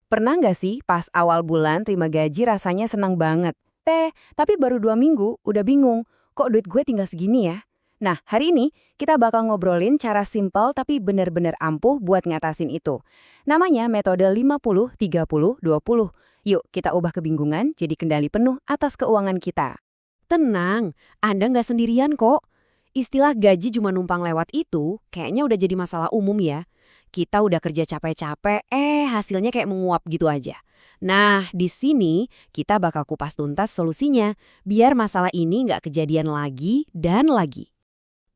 Pernah nggak sih pas awal bulan terima gaji rasanya senang banget? Tapi baru 2 minggu udah bingung, kok duit gue tinggal segini ya? Nah, hari ini kita bakal ngobrolin cara simpel tapi bener-bener ampuh buat ngatasin itu. Namanya metode 50-30-20. Yuk kita ubah kebingungan jadi kendali penuh atas keuangan kita. Tenang, Anda nggak sendirian kok. Istilah gaji cuma numpang lewat itu kayaknya udah jadi masalah umum ya. Kita udah kerja capek-capek, hasilnya kayak menguap gitu aja. Nah, di sini kita bakal kupas tuntas solusinya, biar masalah ini nggak kejadian lagi dan lagi.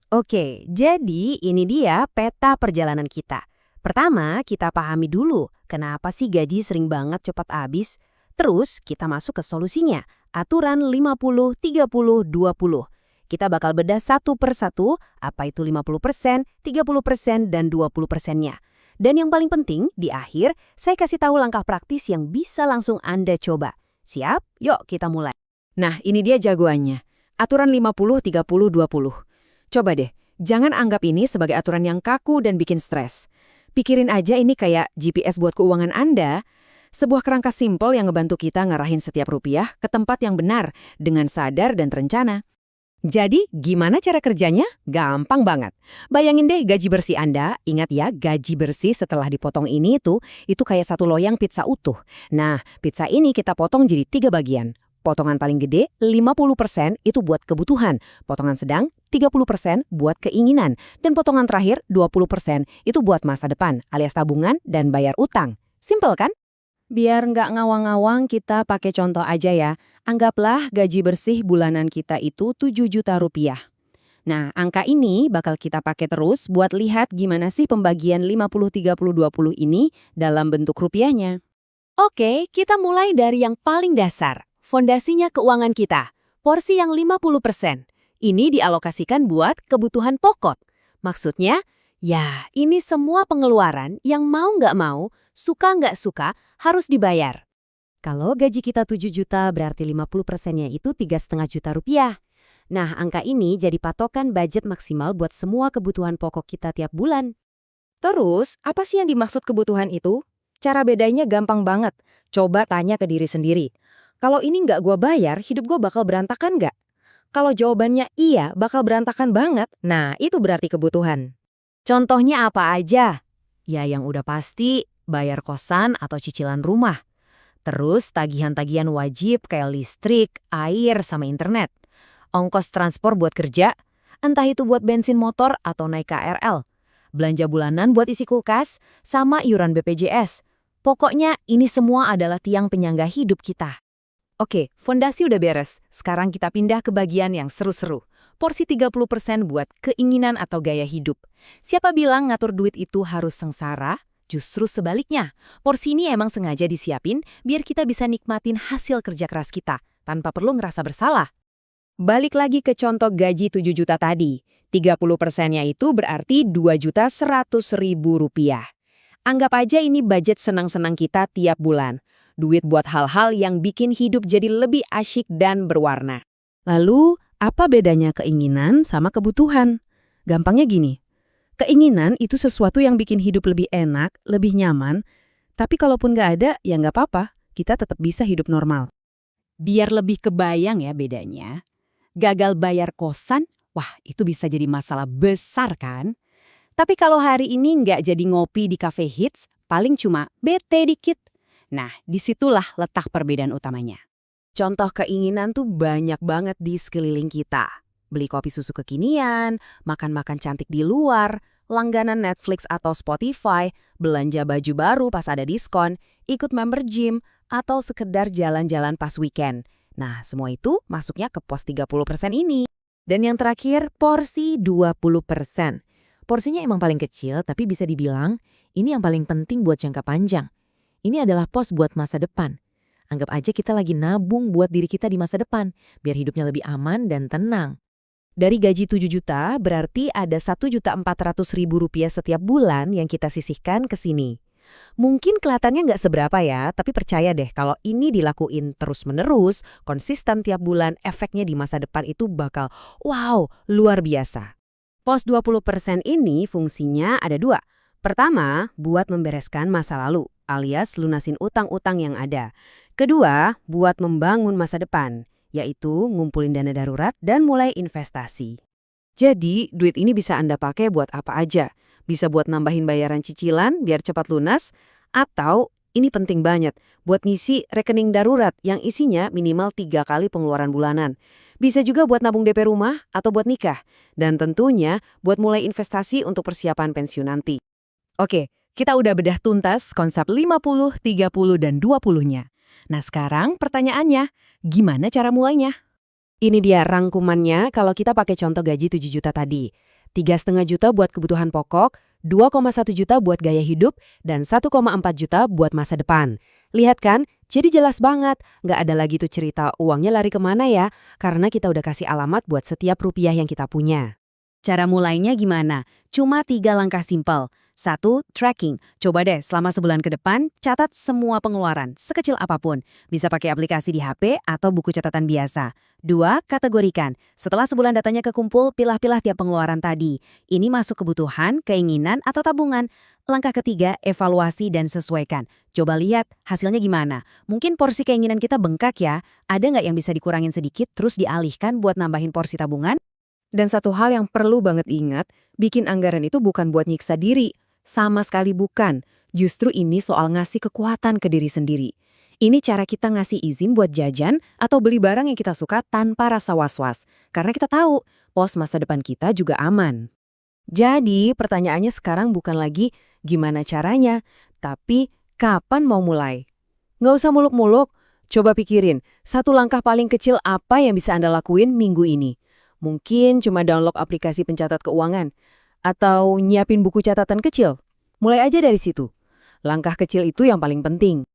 Oke, jadi ini dia peta perjalanan kita. Pertama, kita pahami dulu kenapa sih gaji sering banget cepat habis. Terus kita masuk ke solusinya, aturan 50-30-20. Kita bakal bedah satu per satu, apa itu 50%, 30%, dan 20%-nya. Dan yang paling penting, di akhir, saya kasih tahu langkah praktis yang bisa langsung Anda coba. Siap? Yuk kita mulai. Nah, ini dia jagoannya. Aturan 50-30-20. Coba deh, jangan anggap ini sebagai aturan yang kaku dan bikin stres. Pikirin aja ini kayak GPS buat keuangan Anda. Sebuah kerangka simpel yang ngebantu kita ngarahin setiap rupiah ke tempat yang benar dengan sadar dan terencana. Jadi, gimana cara kerjanya? Gampang banget. Bayangin deh gaji bersih Anda. Ingat ya, gaji bersih setelah dipotong ini itu kayak satu loyang pizza utuh. Nah, pizza ini kita potong jadi 3 bagian. Potongan paling gede, 50% itu buat kebutuhan. Potongan sedang, 30% buat keinginan. Dan potongan terakhir, 20% itu buat masa depan, alias tabungan dan bayar utang. Simpel kan? Biar nggak ngawang-ngawang, kita pakai contoh aja ya. Anggaplah gaji bersih bulanan kita itu 7 juta rupiah. Nah, angka ini bakal kita pakai terus buat lihat gimana sih pembagian 50-30-20 ini dalam bentuk rupiahnya. Oke, kita mulai dari yang paling dasar. Fondasinya keuangan kita. Porsi yang 50%. Ini dialokasikan buat kebutuhan pokok. Maksudnya, ya ini semua pengeluaran yang mau nggak mau, suka nggak suka, harus dibayar. Kalau gaji kita 7 juta berarti 50%-nya itu 3,5 juta rupiah. Nah, angka ini jadi patokan budget maksimal buat semua kebutuhan pokok kita tiap bulan. Terus, apa sih yang dimaksud kebutuhan itu? Cara bedanya gampang banget. Coba tanya ke diri sendiri. Kalau ini nggak gua bayar, hidup gua bakal berantakan nggak? Kalau jawabannya iya, bakal berantakan banget. Nah, itu berarti kebutuhan. Contohnya apa aja? Ya yang udah pasti, bayar kosan atau cicilan rumah. Terus tagihan-tagihan wajib kayak listrik, air, sama internet. Ongkos transport buat kerja, entah itu buat bensin motor atau naik KRL. Belanja bulanan buat isi kulkas, sama iuran BPJS. Pokoknya ini semua adalah tiang penyangga hidup kita. Oke, fondasi udah beres. Sekarang kita pindah ke bagian yang seru-seru. Porsi 30% buat keinginan atau gaya hidup. Siapa bilang ngatur duit itu harus sengsara? Justru sebaliknya, porsi ini emang sengaja disiapin biar kita bisa nikmatin hasil kerja keras kita, tanpa perlu ngerasa bersalah. Balik lagi ke contoh gaji 7 juta tadi. 30%-nya itu berarti 2.100.000 rupiah. Anggap aja ini budget senang-senang kita tiap bulan. Duit buat hal-hal yang bikin hidup jadi lebih asyik dan berwarna. Lalu, apa bedanya keinginan sama kebutuhan? Gampangnya gini. Keinginan itu sesuatu yang bikin hidup lebih enak, lebih nyaman, tapi kalaupun nggak ada, ya nggak apa-apa, kita tetap bisa hidup normal. Biar lebih kebayang ya bedanya, gagal bayar kosan, wah itu bisa jadi masalah besar kan? Tapi kalau hari ini nggak jadi ngopi di cafe hits, paling cuma bete dikit. Nah, disitulah letak perbedaan utamanya. Contoh keinginan tuh banyak banget di sekeliling kita. Beli kopi susu kekinian, makan-makan cantik di luar, langganan Netflix atau Spotify, belanja baju baru pas ada diskon, ikut member gym, atau sekedar jalan-jalan pas weekend. Nah, semua itu masuknya ke pos 30% ini. Dan yang terakhir, porsi 20%. Porsinya emang paling kecil, tapi bisa dibilang ini yang paling penting buat jangka panjang. Ini adalah pos buat masa depan. Anggap aja kita lagi nabung buat diri kita di masa depan, biar hidupnya lebih aman dan tenang. Dari gaji 7 juta, berarti ada 1.400.000 rupiah setiap bulan yang kita sisihkan ke sini. Mungkin kelihatannya nggak seberapa ya, tapi percaya deh kalau ini dilakuin terus-menerus, konsisten tiap bulan, efeknya di masa depan itu bakal wow, luar biasa. Pos 20% ini fungsinya ada dua. Pertama, buat membereskan masa lalu, alias lunasin utang-utang yang ada. Kedua, buat membangun masa depan, yaitu ngumpulin dana darurat dan mulai investasi. Jadi, duit ini bisa Anda pakai buat apa aja. Bisa buat nambahin bayaran cicilan biar cepat lunas, atau ini penting banget, buat ngisi rekening darurat yang isinya minimal 3 kali pengeluaran bulanan. Bisa juga buat nabung DP rumah atau buat nikah. Dan tentunya buat mulai investasi untuk persiapan pensiun nanti. Oke, kita udah bedah tuntas konsep 50, 30, dan 20-nya. Nah sekarang pertanyaannya, gimana cara mulainya? Ini dia rangkumannya kalau kita pakai contoh gaji 7 juta tadi. 3,5 juta buat kebutuhan pokok, 2,1 juta buat gaya hidup, dan 1,4 juta buat masa depan. Lihat kan? Jadi jelas banget. Nggak ada lagi tuh cerita uangnya lari kemana ya, karena kita udah kasih alamat buat setiap rupiah yang kita punya. Cara mulainya gimana? Cuma 3 langkah simpel. 1. Tracking. Coba deh selama sebulan ke depan, catat semua pengeluaran, sekecil apapun. Bisa pakai aplikasi di HP atau buku catatan biasa. 2. Kategorikan. Setelah sebulan datanya kekumpul, pilah-pilah tiap pengeluaran tadi. Ini masuk kebutuhan, keinginan, atau tabungan. Langkah ketiga, evaluasi dan sesuaikan. Coba lihat hasilnya gimana. Mungkin porsi keinginan kita bengkak ya. Ada nggak yang bisa dikurangin sedikit terus dialihkan buat nambahin porsi tabungan? Dan satu hal yang perlu banget ingat, bikin anggaran itu bukan buat nyiksa diri. Sama sekali bukan. Justru ini soal ngasih kekuatan ke diri sendiri. Ini cara kita ngasih izin buat jajan atau beli barang yang kita suka tanpa rasa was-was. Karena kita tahu, pos masa depan kita juga aman. Jadi pertanyaannya sekarang bukan lagi gimana caranya, tapi kapan mau mulai? Nggak usah muluk-muluk, coba pikirin satu langkah paling kecil apa yang bisa Anda lakuin minggu ini. Mungkin cuma download aplikasi pencatat keuangan, atau nyiapin buku catatan kecil. Mulai aja dari situ. Langkah kecil itu yang paling penting.